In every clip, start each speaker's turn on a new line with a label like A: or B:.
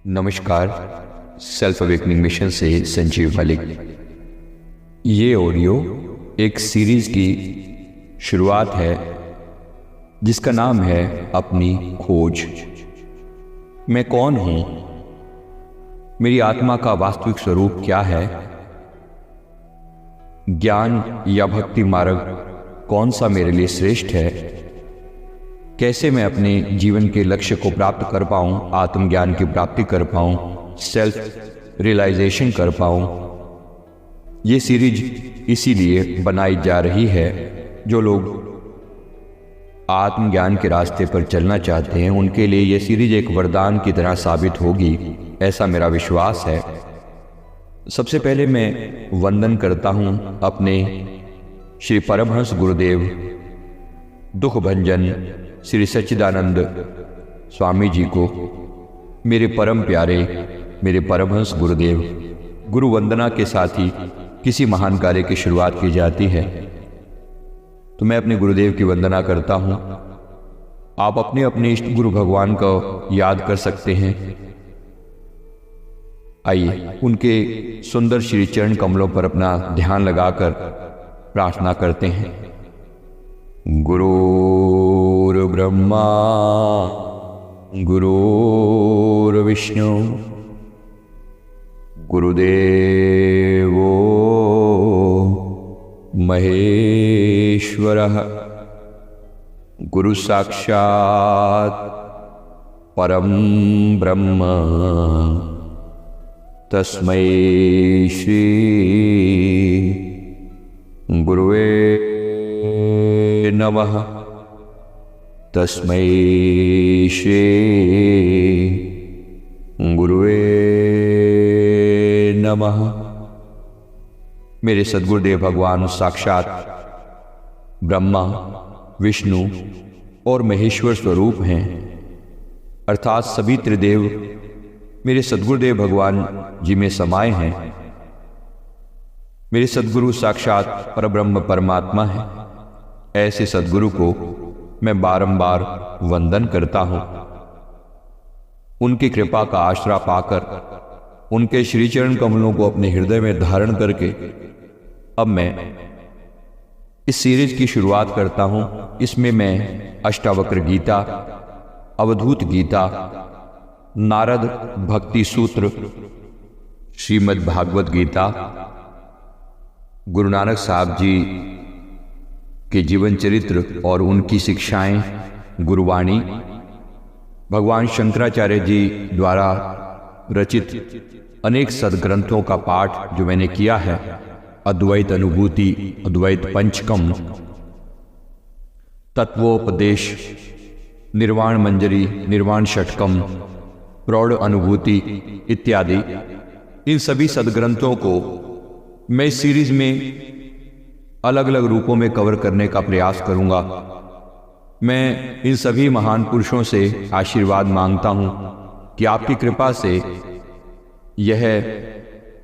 A: नमस्कार। Self awakening mission से संजीव मलिक। ये ऑडियो एक सीरीज की शुरुआत है जिसका नाम है अपनी खोज। मैं कौन हूं? मेरी आत्मा का वास्तविक स्वरूप क्या है? ज्ञान या भक्ति मार्ग कौन सा मेरे लिए श्रेष्ठ है? कैसे मैं अपने जीवन के लक्ष्य को प्राप्त कर पाऊं, आत्मज्ञान की प्राप्ति कर पाऊं, सेल्फ रियलाइजेशन कर पाऊं। ये सीरीज इसीलिए बनाई जा रही है जो लोग आत्मज्ञान के रास्ते पर चलना चाहते हैं उनके लिए ये सीरीज एक वरदान की तरह साबित होगी, ऐसा मेरा विश्वास है। सबसे पहले मैं वंदन करता हूं अपने श्री परमहंस गुरुदेव दुख भंजन श्री सच्चिदानंद स्वामी जी को, मेरे परम प्यारे, मेरे परमहंस गुरुदेव। गुरु वंदना के साथ ही किसी महान कार्य की शुरुआत की जाती है, तो मैं अपने गुरुदेव की वंदना करता हूं। आप अपने अपने इष्ट गुरु भगवान को याद कर सकते हैं। आइए उनके सुंदर श्री चरण कमलों पर अपना ध्यान लगाकर प्रार्थना करते हैं। गुरुर्ब्रह्मा गुरुर्विष्णु गुरुदेवो महेश्वरः गुरु साक्षात् परम ब्रह्म तस्मै श्री गुरुवे नमः। तस्मै श्री गुरुवे नमः। मेरे सद्गुरुदेव भगवान साक्षात ब्रह्मा, विष्णु और महेश्वर स्वरूप हैं, अर्थात सभी त्रिदेव मेरे सद्गुरुदेव भगवान जी में समाये हैं। मेरे सद्गुरु साक्षात परब्रह्म परमात्मा है। ऐसे सद्गुरु को मैं बारंबार वंदन करता हूं। उनकी कृपा का आश्रय पाकर, उनके श्री चरण कमलों को अपने हृदय में धारण करके अब मैं इस सीरीज की शुरुआत करता हूं। इसमें मैं अष्टावक्र गीता, अवधूत गीता, नारद भक्ति सूत्र, श्रीमद् भागवत गीता, गुरु नानक साहब जी के जीवन चरित्र और उनकी शिक्षाएं, गुरुवाणी, भगवान शंकराचार्य जी द्वारा रचित अनेक सदग्रंथों का पाठ जो मैंने किया है, अद्वैत अनुभूति, अद्वैत पंचकम, तत्वोपदेश, निर्वाण मंजरी, निर्वाण षटकम, प्रौढ़ अनुभूति इत्यादि, इन सभी सदग्रंथों को मैं इस सीरीज में अलग अलग रूपों में कवर करने का प्रयास करूंगा। मैं इन सभी महान पुरुषों से आशीर्वाद मांगता हूं कि आपकी कृपा से यह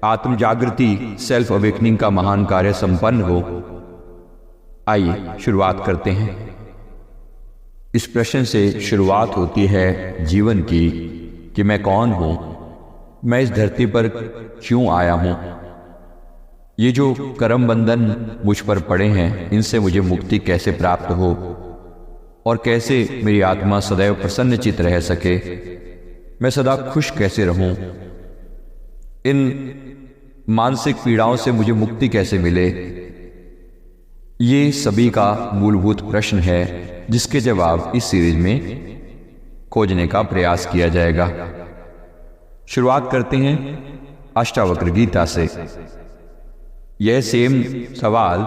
A: आत्म जागृति, सेल्फ अवेकनिंग का महान कार्य संपन्न हो। आइए शुरुआत करते हैं। इस प्रश्न से शुरुआत होती है जीवन की कि मैं कौन हूं, मैं इस धरती पर क्यों आया हूं, ये जो कर्म बंधन मुझ पर पड़े हैं इनसे मुझे मुक्ति कैसे प्राप्त हो और कैसे मेरी आत्मा सदैव प्रसन्नचित रह सके, मैं सदा खुश कैसे रहूं, इन मानसिक पीड़ाओं से मुझे मुक्ति कैसे मिले, ये सभी का मूलभूत प्रश्न है जिसके जवाब इस सीरीज में खोजने का प्रयास किया जाएगा। शुरुआत करते हैं अष्टावक्र गीता से। यह सेम सवाल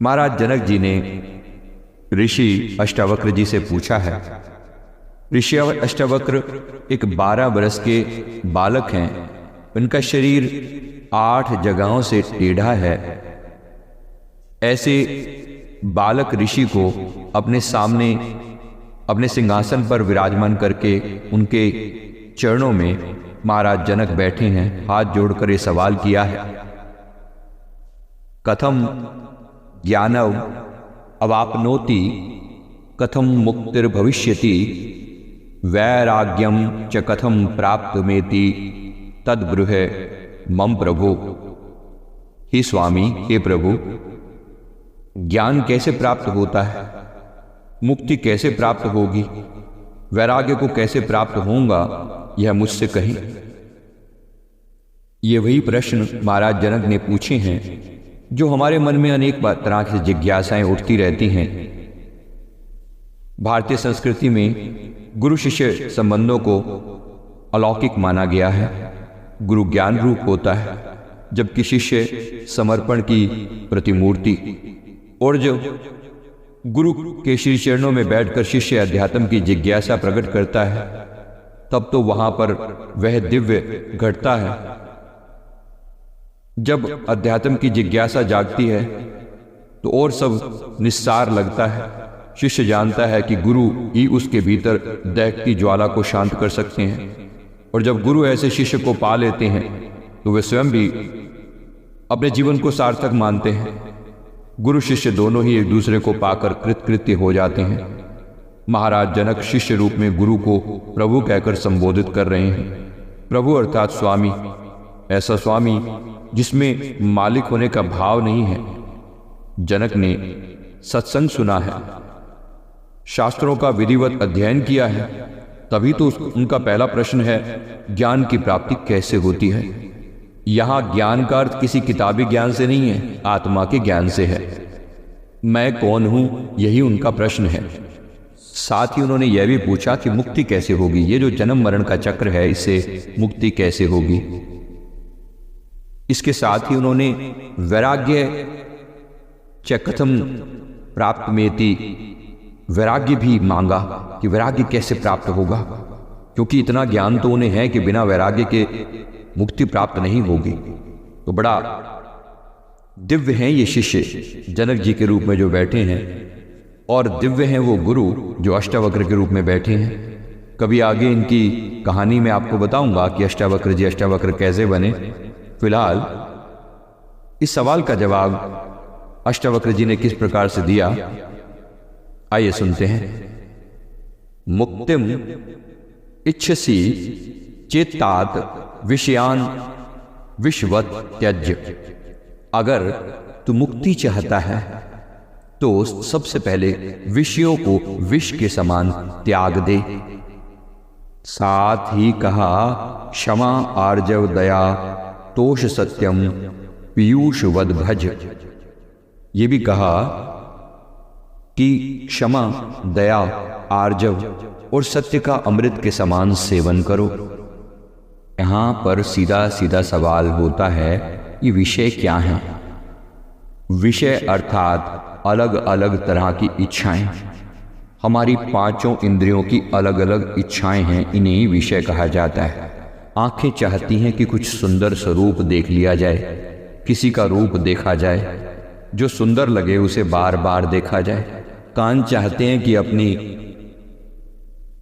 A: महाराज जनक जी ने ऋषि अष्टावक्र जी से पूछा है। ऋषि अष्टावक्र एक 12 वर्ष के बालक हैं। उनका शरीर 8 जगहों से टेढ़ा है। ऐसे बालक ऋषि को अपने सामने अपने सिंहासन पर विराजमान करके उनके चरणों में महाराज जनक बैठे हैं। हाथ जोड़कर ये सवाल किया है, कथम ज्ञानव अवाप्नोति कथम मुक्तिर्भविष्यति वैराग्यम च कथम प्राप्तमेति तद्ब्रूहि मम प्रभु। हे स्वामी, हे प्रभु, ज्ञान कैसे प्राप्त होता है, मुक्ति कैसे प्राप्त होगी, वैराग्य को कैसे प्राप्त होऊंगा, यह मुझसे कहें। ये वही प्रश्न महाराज जनक ने पूछे हैं जो हमारे मन में अनेक तरह की जिज्ञासाएं उठती रहती हैं। भारतीय संस्कृति में गुरु शिष्य संबंधों को अलौकिक माना गया है। गुरु ज्ञान रूप होता है, जबकि शिष्य समर्पण की प्रतिमूर्ति। और जो गुरु के श्री चरणों में बैठकर शिष्य अध्यात्म की जिज्ञासा प्रकट करता है, तब तो वहां पर वह दिव्य घटता है। जब अध्यात्म की जिज्ञासा जागती है तो और सब निस्सार लगता है। शिष्य जानता है कि गुरु ही उसके भीतर दहकती ज्वाला को शांत कर सकते हैं। और जब गुरु ऐसे शिष्य को पा लेते हैं तो वे स्वयं भी अपने जीवन को सार्थक मानते हैं। गुरु शिष्य दोनों ही एक दूसरे को पाकर कृतकृत्य हो जाते हैं। महाराज जनक शिष्य रूप में गुरु को प्रभु कहकर संबोधित कर रहे हैं। प्रभु अर्थात स्वामी, ऐसा स्वामी जिसमें मालिक होने का भाव नहीं है। जनक ने सत्संग सुना है, शास्त्रों का विधिवत अध्ययन किया है, तभी तो उनका पहला प्रश्न है, ज्ञान की प्राप्ति कैसे होती है। यहां ज्ञान का अर्थ किसी किताबी ज्ञान से नहीं है, आत्मा के ज्ञान से है। मैं कौन हूं, यही उनका प्रश्न है। साथ ही उन्होंने यह भी पूछा कि मुक्ति कैसे होगी। ये जो जन्म मरण का चक्र है, इससे मुक्ति कैसे होगी। इसके साथ ही उन्होंने वैराग्य च कथम प्राप्तमेति, वैराग्य भी मांगा कि वैराग्य कैसे प्राप्त होगा, क्योंकि इतना ज्ञान तो उन्हें है कि बिना वैराग्य के मुक्ति प्राप्त नहीं होगी। तो बड़ा दिव्य हैं ये शिष्य जनक जी के रूप में जो बैठे हैं, और दिव्य हैं वो गुरु जो अष्टावक्र के रूप में बैठे हैं। कभी आगे इनकी कहानी में आपको बताऊंगा कि अष्टावक्र जी अष्टावक्र कैसे बने। फिलहाल इस सवाल का जवाब अष्टावक्र जी ने किस प्रकार से दिया, आइए सुनते हैं। मुक्तिम इच्छसि चेतात विषयान विषवत त्यज। अगर तू मुक्ति चाहता है तो सबसे पहले विषयों को विष के समान त्याग दे। साथ ही कहा, क्षमा आर्जव दया तोष सत्यम पीयूष वद भज। ये भी कहा कि क्षमा, दया, आर्जव और सत्य का अमृत के समान सेवन करो। यहां पर सीधा सीधा सवाल होता है, ये विषय क्या है। विषय अर्थात अलग अलग तरह की इच्छाएं। हमारी पांचों इंद्रियों की अलग अलग इच्छाएं हैं, इन्हें विषय कहा जाता है। आंखें चाहती हैं कि कुछ सुंदर स्वरूप देख लिया जाए, किसी का रूप देखा जाए, जो सुंदर लगे उसे बार बार देखा जाए। कान चाहते हैं कि अपनी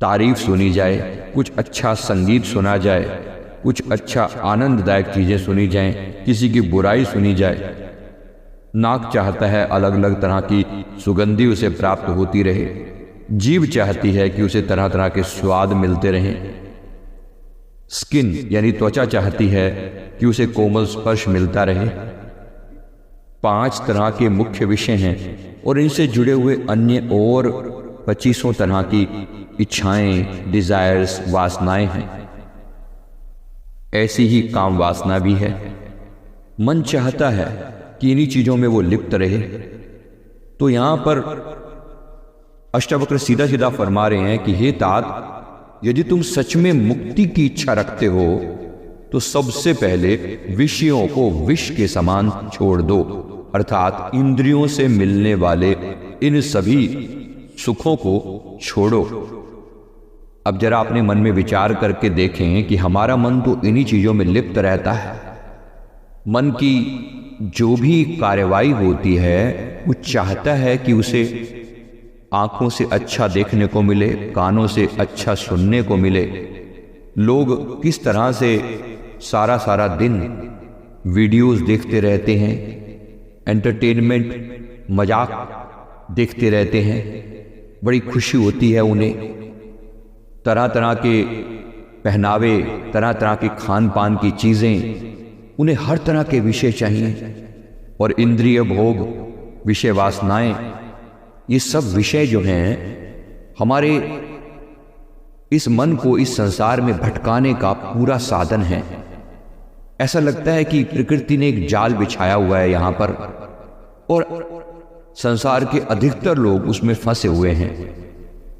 A: तारीफ सुनी जाए, कुछ अच्छा संगीत सुना जाए, कुछ अच्छा आनंददायक चीजें सुनी जाएं, किसी की बुराई सुनी जाए। नाक चाहता है अलग अलग तरह की सुगंधी उसे प्राप्त होती रहे। जीभ चाहती है कि उसे तरह तरह के स्वाद मिलते रहें। स्किन यानी त्वचा चाहती है कि उसे कोमल स्पर्श मिलता रहे। 5 तरह के मुख्य विषय हैं और इनसे जुड़े हुए अन्य और 25 तरह की इच्छाएं, डिजायर्स, वासनाएं हैं। ऐसी ही काम वासना भी है। मन चाहता है कि इन्हीं चीजों में वो लिप्त रहे। तो यहां पर अष्टावक्र सीधा सीधा फरमा रहे हैं कि हे तात, यदि तुम सच में मुक्ति की इच्छा रखते हो तो सबसे पहले विषयों को विष के समान छोड़ दो, अर्थात इंद्रियों से मिलने वाले इन सभी सुखों को छोड़ो। अब जरा अपने मन में विचार करके देखें कि हमारा मन तो इन्हीं चीजों में लिप्त रहता है। मन की जो भी कार्यवाही होती है वो चाहता है कि उसे आंखों से अच्छा देखने को मिले, कानों से अच्छा सुनने को मिले। लोग किस तरह से सारा सारा दिन वीडियोस देखते रहते हैं, एंटरटेनमेंट, मजाक देखते रहते हैं, बड़ी खुशी होती है उन्हें। तरह तरह के पहनावे, तरह तरह के खान पान की चीज़ें, उन्हें हर तरह के विषय चाहिए। और इंद्रिय भोग, विषय वासनाएं, ये सब विषय जो हैं हमारे इस मन को इस संसार में भटकाने का पूरा साधन है। ऐसा लगता है कि प्रकृति ने एक जाल बिछाया हुआ है यहाँ पर, और संसार के अधिकतर लोग उसमें फंसे हुए हैं।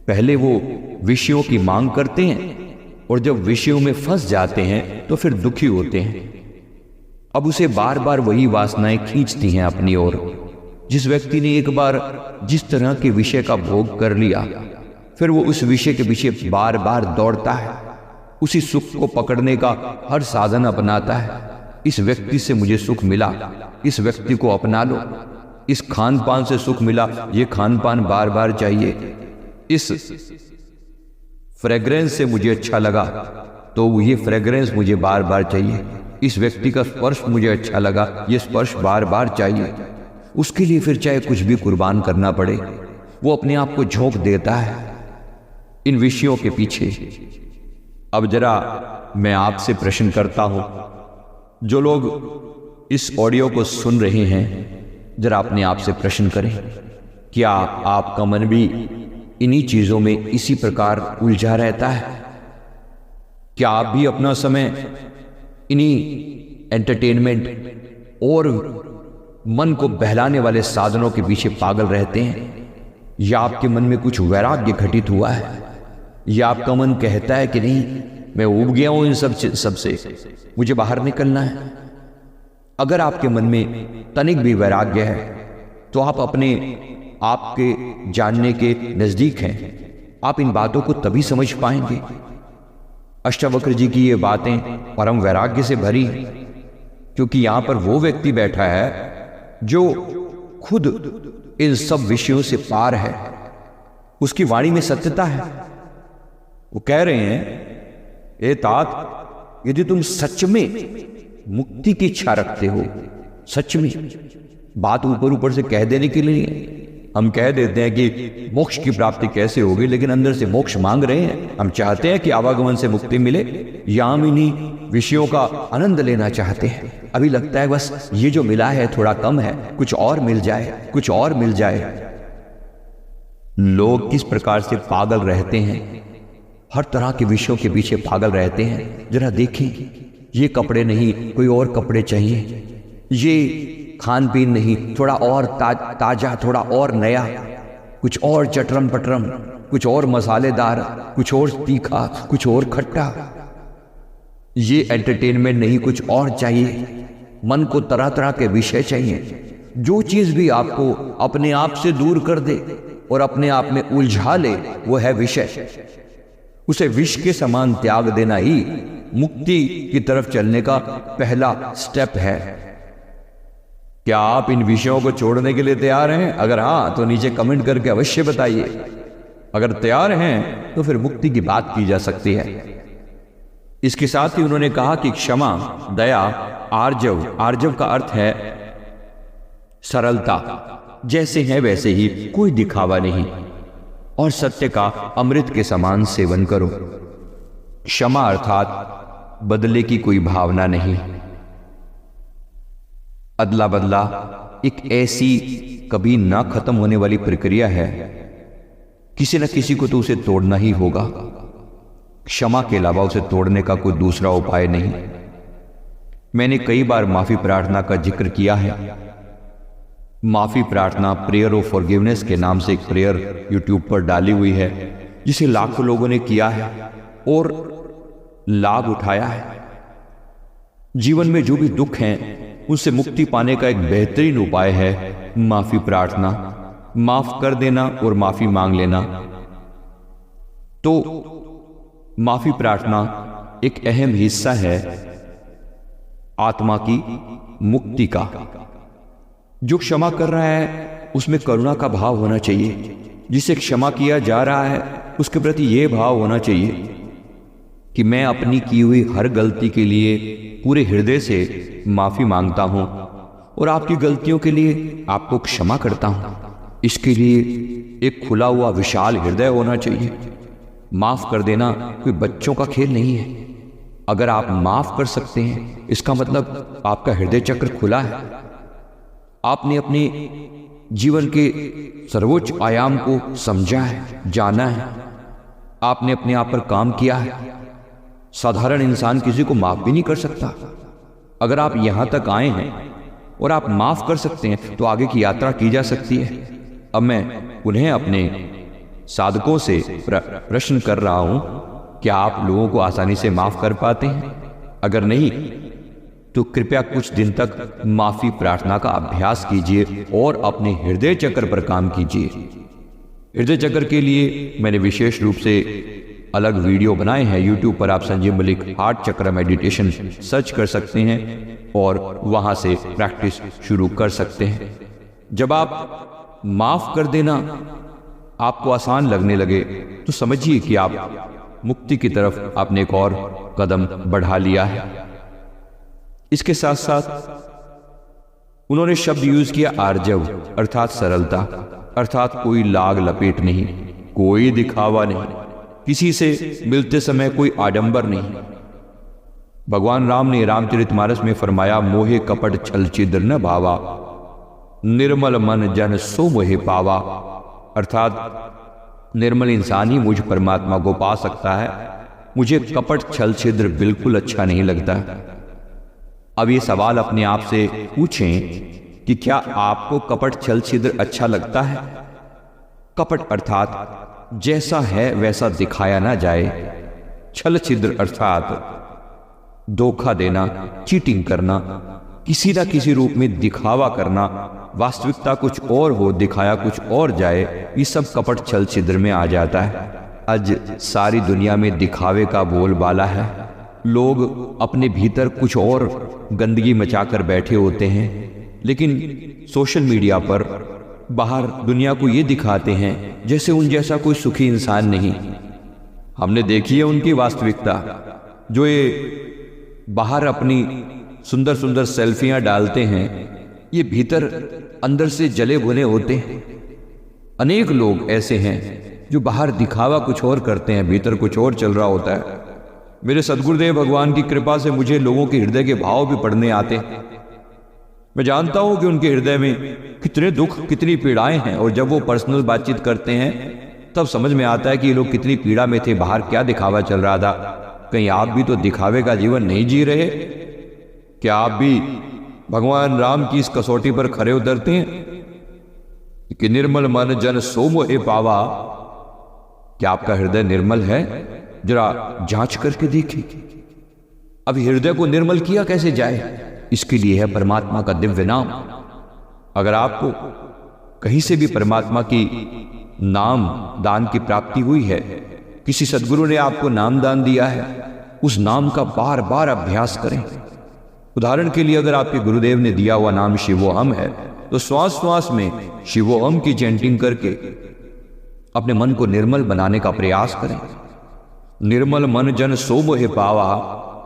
A: पहले वो विषयों की मांग करते हैं, और जब विषयों में फंस जाते हैं तो फिर दुखी होते हैं। अब उसे बार बार वही वासनाएं खींचती हैं अपनी ओर। जिस व्यक्ति ने एक बार जिस तरह के विषय का भोग कर लिया, फिर वो उस विषय के पीछे बार बार दौड़ता है, उसी सुख को पकड़ने का हर साधन अपनाता है। इस व्यक्ति से मुझे सुख मिला, इस व्यक्ति को अपना लो। इस खान पान से सुख मिला, ये खान पान बार बार चाहिए। इस फ्रेग्रेंस से मुझे अच्छा लगा, तो ये फ्रेग्रेंस मुझे बार बार चाहिए। इस व्यक्ति का स्पर्श मुझे अच्छा लगा, ये स्पर्श बार बार चाहिए। उसके लिए फिर चाहे कुछ भी कुर्बान करना पड़े, वो अपने आप को झोंक देता है इन विषयों के पीछे। अब जरा मैं आपसे प्रश्न करता हूं, जो लोग इस ऑडियो को सुन रहे हैं, जरा अपने आप से प्रश्न करें, क्या आपका मन भी इन्हीं चीजों में इसी प्रकार उलझा रहता है? क्या आप भी अपना समय इन्हीं एंटरटेनमेंट और मन को बहलाने वाले साधनों के पीछे पागल रहते हैं? या आपके मन में कुछ वैराग्य घटित हुआ है? या आपका मन कहता है कि नहीं, मैं उब गया हूं इन सब से, मुझे बाहर निकलना है? अगर आपके मन में तनिक भी वैराग्य है तो आप अपने आपके जानने के नजदीक हैं। आप इन बातों को तभी समझ पाएंगे। अष्टावक्र जी की ये बातें परम वैराग्य से भरी हैं, क्योंकि यहां पर वो व्यक्ति बैठा है जो खुद इन सब विषयों से पार है। उसकी वाणी में सत्यता है। वो कह रहे हैं, ए तात, यदि तुम सच में मुक्ति की इच्छा रखते हो, सच में, बात ऊपर ऊपर से कह देने के लिए हम कह देते हैं कि मोक्ष की प्राप्ति कैसे होगी, लेकिन अंदर से मोक्ष मांग रहे हैं। हम चाहते हैं कि आवागमन से मुक्ति मिले, या हम इन्हीं विषयों का आनंद लेना चाहते हैं। अभी लगता है बस ये जो मिला है थोड़ा कम है, कुछ और मिल जाए, कुछ और मिल जाए। लोग किस प्रकार से पागल रहते हैं, हर तरह के विषयों के पीछे पागल रहते हैं। जरा देखें, ये कपड़े नहीं, कोई और कपड़े चाहिए। ये खान पीन नहीं, थोड़ा और ताजा, थोड़ा और नया, कुछ और चटरम पटरम, कुछ और मसालेदार, कुछ और तीखा, कुछ और खट्टा। ये एंटरटेनमेंट नहीं, कुछ और चाहिए। मन को तरह तरह के विषय चाहिए। जो चीज भी आपको अपने आप से दूर कर दे और अपने आप में उलझा ले, वो है विषय। उसे विष के समान त्याग देना ही मुक्ति की तरफ चलने का पहला स्टेप है। क्या आप इन विषयों को छोड़ने के लिए तैयार हैं? अगर हाँ, तो नीचे कमेंट करके अवश्य बताइए। अगर तैयार हैं तो फिर मुक्ति की बात की जा सकती है। इसके साथ ही उन्होंने कहा कि क्षमा, दया, आर्जव, आर्जव का अर्थ है सरलता, जैसे है वैसे ही, कोई दिखावा नहीं, और सत्य का अमृत के समान सेवन करो। क्षमा अर्थात बदले की कोई भावना नहीं। अदला बदला एक ऐसी कभी ना खत्म होने वाली प्रक्रिया है, किसी न किसी को तो उसे तोड़ना ही होगा। क्षमा के अलावा उसे तोड़ने का कोई दूसरा उपाय नहीं। मैंने कई बार माफी प्रार्थना का जिक्र किया है। माफी प्रार्थना, प्रेयर ऑफ फॉरगिवनेस के नाम से एक प्रेयर यूट्यूब पर डाली हुई है, जिसे लाखों लोगों ने किया है और लाभ उठाया है। जीवन में जो भी दुख हैं उससे मुक्ति पाने का एक बेहतरीन उपाय है माफी प्रार्थना, माफ कर देना और माफी मांग लेना। तो माफी प्रार्थना एक अहम हिस्सा है आत्मा की मुक्ति का। जो क्षमा कर रहा है उसमें करुणा का भाव होना चाहिए। जिसे क्षमा किया जा रहा है उसके प्रति यह भाव होना चाहिए कि मैं अपनी की हुई हर गलती के लिए पूरे हृदय से माफी मांगता हूं और आपकी गलतियों के लिए आपको क्षमा करता हूं। इसके लिए एक खुला हुआ विशाल हृदय होना चाहिए। माफ कर देना कोई बच्चों का खेल नहीं है। अगर आप माफ कर सकते हैं इसका मतलब आपका हृदय चक्र खुला है, आपने अपने जीवन के सर्वोच्च आयाम को समझा है, जाना है, आपने अपने आप पर काम किया है। साधारण इंसान किसी को माफ भी नहीं कर सकता। अगर आप यहां तक आए हैं और आप माफ कर सकते हैं तो आगे की यात्रा की जा सकती है। अब मैं उन्हें अपने साधकों से प्रश्न कर रहा हूं, क्या आप लोगों को आसानी से माफ कर पाते हैं? अगर नहीं तो कृपया कुछ दिन तक माफी प्रार्थना का अभ्यास कीजिए और अपने हृदय चक्र पर काम कीजिए। हृदय चक्र के लिए मैंने विशेष रूप से अलग वीडियो बनाए हैं। YouTube पर आप संजीव मलिक हार्ट चक्र मेडिटेशन सर्च कर सकते हैं और वहां से प्रैक्टिस शुरू कर सकते हैं। जब आप माफ कर देना आपको आसान लगने लगे तो समझिए कि आप मुक्ति की तरफ आपने एक और कदम बढ़ा लिया है। इसके साथ साथ उन्होंने शब्द यूज किया आर्जव, अर्थात सरलता, अर्थात कोई लाग लपेट नहीं, कोई दिखावा नहीं, किसी से मिलते समय कोई आडंबर नहीं। भगवान राम ने रामचरितमानस में फरमाया, मोहे कपट छल छिद्र न भावा, निर्मल मन जन सो मोहे पावा। अर्थात निर्मल इंसान ही मुझ परमात्मा को पा सकता है, मुझे कपट छल छिद्र बिल्कुल अच्छा नहीं लगता। अब ये सवाल अपने आप से पूछें कि क्या आपको कपट छल छिद्र अच्छा लगता है? कपट अर्थात जैसा है वैसा दिखाया ना जाए, छल छिद्र अर्थात धोखा देना, चीटिंग करना, किसी ना किसी रूप में दिखावा करना, वास्तविकता कुछ और हो दिखाया कुछ और जाए, ये सब कपट छल छिद्र में आ जाता है। आज सारी दुनिया में दिखावे का बोलबाला है। लोग अपने भीतर कुछ और गंदगी मचाकर बैठे होते हैं, लेकिन सोशल मीडिया पर बाहर दुनिया को ये दिखाते हैं जैसे उन जैसा कोई सुखी इंसान नहीं। हमने देखी है उनकी वास्तविकता, जो ये बाहर अपनी सुंदर सुंदर सेल्फियां डालते हैं, ये भीतर अंदर से जले भुने होते हैं। अनेक लोग ऐसे हैं जो बाहर दिखावा कुछ और करते हैं, भीतर कुछ और चल रहा होता है। मेरे सद्गुरुदेव भगवान की कृपा से मुझे लोगों के हृदय के भाव भी पढ़ने आते हैं। मैं जानता हूं कि उनके हृदय में कितने दुख, कितनी पीड़ाएं हैं, और जब वो पर्सनल बातचीत करते हैं तब समझ में आता है कि ये लोग कितनी पीड़ा में थे, बाहर क्या दिखावा चल रहा था। कहीं आप भी तो दिखावे का जीवन नहीं जी रहे? क्या आप भी भगवान राम की इस कसौटी पर खरे उतरते हैं कि निर्मल मन जन सो मोहे पावा? क्या आपका हृदय निर्मल है? जरा जांच करके देखिए। अभी हृदय को निर्मल किया कैसे जाए? इसके लिए है परमात्मा का दिव्य नाम। अगर आपको कहीं से भी परमात्मा की नाम दान की प्राप्ति हुई है, किसी सद्गुरु ने आपको नाम दान दिया है, उस नाम का बार बार अभ्यास करें। उदाहरण के लिए अगर आपके गुरुदेव ने दिया हुआ नाम शिवोहम है, तो श्वास श्वास में शिवोहम की चैंटिंग करके अपने मन को निर्मल बनाने का प्रयास करें। निर्मल मन जन सो मोहे पावा,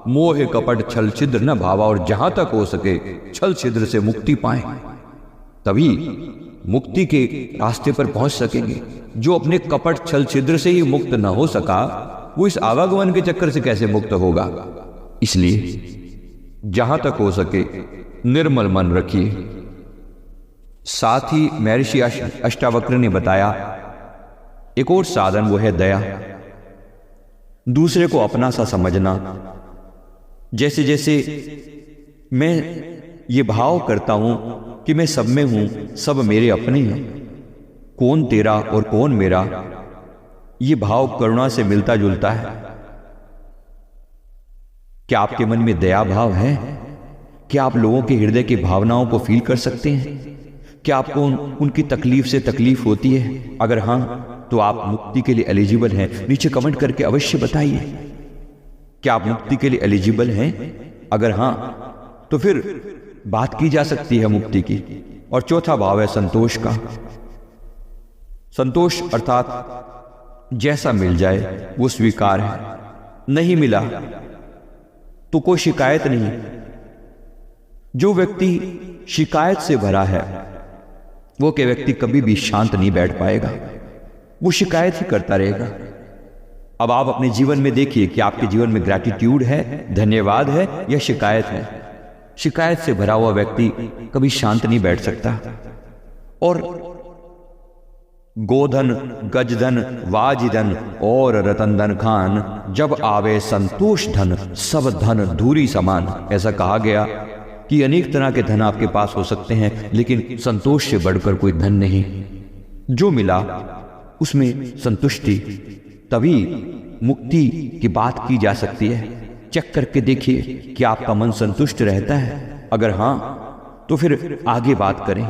A: मोहे कपट छल छिद्र न भावा। और जहां तक हो सके छल छिद्र से मुक्ति पाएं, तभी मुक्ति के रास्ते पर पहुंच सकेंगे। जो अपने कपट छल छिद्र से ही मुक्त न हो सका, वो इस आवागमन के चक्कर से कैसे मुक्त होगा? इसलिए जहां तक हो सके निर्मल मन रखिए। साथ ही महर्षि अष्टावक्र ने बताया एक और साधन, वो है दया। दूसरे को अपना सा समझना। जैसे जैसे मैं ये भाव करता हूं कि मैं सब में हूं, सब मेरे अपने हैं, कौन तेरा और कौन मेरा, ये भाव करुणा से मिलता जुलता है। क्या आपके मन में दया भाव है? क्या आप लोगों के हृदय की भावनाओं को फील कर सकते हैं? क्या आपको उनकी तकलीफ से तकलीफ होती है? अगर हां तो आप मुक्ति के लिए एलिजिबल हैं। नीचे कमेंट करके अवश्य बताइए, क्या आप मुक्ति के लिए एलिजिबल हैं? अगर हां तो फिर बात की जा सकती है मुक्ति की। और चौथा भाव है संतोष का। संतोष अर्थात जैसा मिल जाए वो स्वीकार है, नहीं मिला तो कोई शिकायत नहीं। जो व्यक्ति शिकायत से भरा है वो के व्यक्ति कभी भी शांत नहीं बैठ पाएगा, वो शिकायत ही करता रहेगा। अब आप अपने जीवन में देखिए कि आपके जीवन में ग्रैटिट्यूड है, धन्यवाद है या शिकायत है। शिकायत से भरा हुआ व्यक्ति कभी शांत नहीं बैठ सकता। और गोधन, गजधन, वाजिधन और रतनधन खान, जब आवे संतोष धन, सब धन धूरी समान। ऐसा कहा गया कि अनेक तरह के धन आपके पास हो सकते हैं, लेकिन संतोष से बढ़कर कोई धन नहीं। जो मिला उसमें संतुष्टि, तभी मुक्ति की बात की जा सकती है। चेक करके देखिए कि आपका मन संतुष्ट रहता है। अगर हाँ तो फिर आगे बात करें।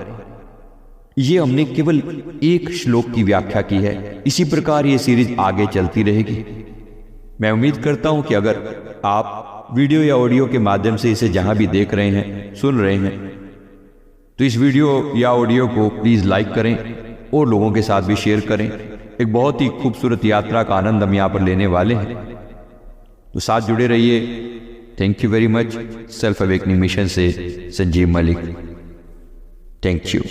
A: ये हमने केवल एक श्लोक की व्याख्या की है। इसी प्रकार ये सीरीज आगे चलती रहेगी। मैं उम्मीद करता हूं कि अगर आप वीडियो या ऑडियो के माध्यम से इसे जहां भी देख रहे हैं, सुन रहे हैं, तो इस वीडियो या ऑडियो को प्लीज लाइक करें और लोगों के साथ भी शेयर करें। एक बहुत ही खूबसूरत यात्रा का आनंद हम यहाँ पर लेने वाले हैं, तो साथ जुड़े रहिए। Thank you very much. Self awakening mission से संजीव मलिक। Thank you.